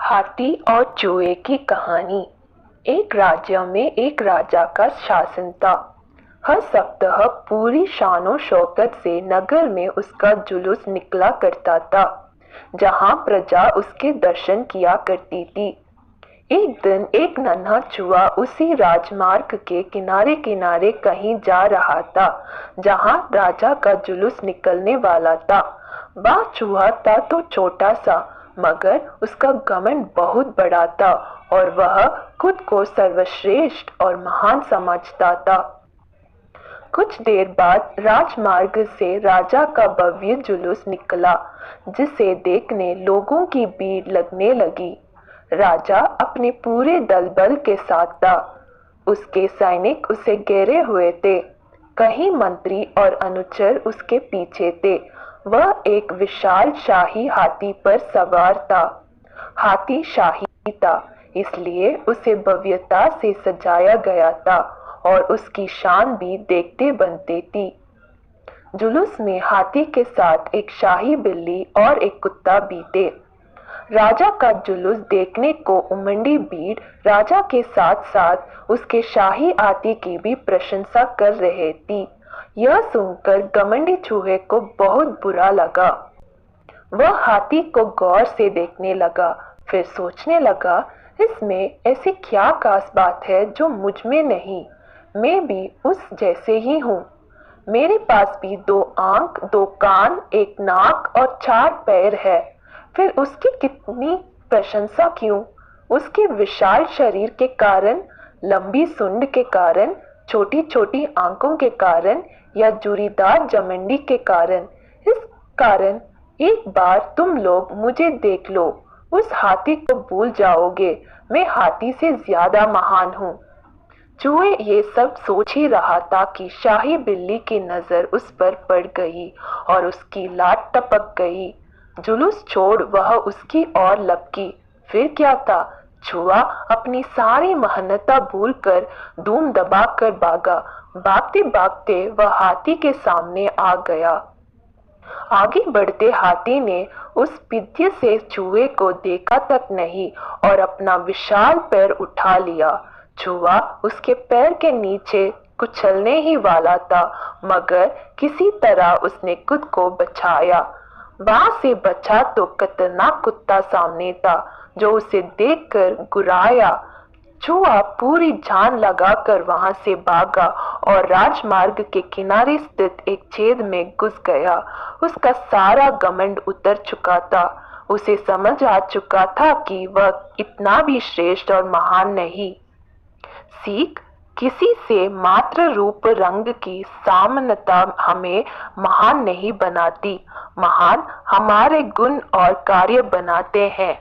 हाथी और चूहे की कहानी। एक राज्य में एक राजा का शासन था। हर सप्ताह पूरी शानो शौकत से नगर में उसका जुलूस निकला करता था, जहां प्रजा उसके दर्शन किया करती थी। एक दिन एक नन्हा चूहा उसी राजमार्ग के किनारे किनारे कहीं जा रहा था, जहां राजा का जुलूस निकलने वाला था। वह चूहा था तो छोटा सा, मगर उसका घमंड बहुत बड़ा था और वह खुद को सर्वश्रेष्ठ और महान समझता था। कुछ देर बाद राजमार्ग से राजा का भव्य जुलूस निकला, जिसे देखने लोगों की भीड़ लगने लगी। राजा अपने पूरे दल बल के साथ था। उसके सैनिक उसे घेरे हुए थे। कई मंत्री और अनुचर उसके पीछे थे। वह एक विशाल शाही हाथी पर सवार था। हाथी शाही था, इसलिए उसे भव्यता से सजाया गया था और उसकी शान भी देखते बनती थी। जुलूस में हाथी के साथ एक शाही बिल्ली और एक कुत्ता भी थे। राजा का जुलूस देखने को उमड़ी भीड़ राजा के साथ साथ उसके शाही हाथी की भी प्रशंसा कर रहे थी। यह सुनकर घमंडी चूहे को बहुत बुरा लगा। वह हाथी को गौर से देखने लगा, फिर सोचने लगा, इसमें ऐसी क्या खास बात है जो मुझ में नहीं। मैं भी उस जैसे ही हूँ। मेरे पास भी दो आंख, दो कान, एक नाक और चार पैर है। फिर उसकी कितनी प्रशंसा क्यों? उसके विशाल शरीर के कारण, लंबी सूंड के कारण, छोटी छोटी आंखों के कारण या जुरीदार जमंडी के कारण? इस कारण एक बार तुम लोग मुझे देख लो, उस हाथी को भूल जाओगे। मैं हाथी से ज्यादा महान हूँ। चूहे ये सब सोच ही रहा था कि शाही बिल्ली की नजर उस पर पड़ गई और उसकी लात टपक गई। जुलूस छोड़ वह उसकी ओर लपकी। फिर क्या था, चूहा अपनी सारी मेहनत भूलकर धूम दबाकर भागा। भागते भागते वह हाथी के सामने आ गया। आगे बढ़ते हाथी ने उस पिद्य से चूहे को देखा तक नहीं और अपना विशाल पैर उठा लिया। चूहा उसके पैर के नीचे कुचलने ही वाला था, मगर किसी तरह उसने खुद को बचाया। वहां से बचा तो खतरनाक कुत्ता सामने था, जो उसे देखकर गुर्राया। चूहा पूरी जान लगाकर वहां से भागा और राजमार्ग के किनारे स्थित एक छेद में घुस गया। उसका सारा घमंड उतर चुका था। उसे समझ आ चुका था कि वह इतना भी श्रेष्ठ और महान नहीं। सीख, किसी से मात्र रूप रंग की समानता हमें महान नहीं बनाती। महान हमारे गुण और कार्य बनाते हैं।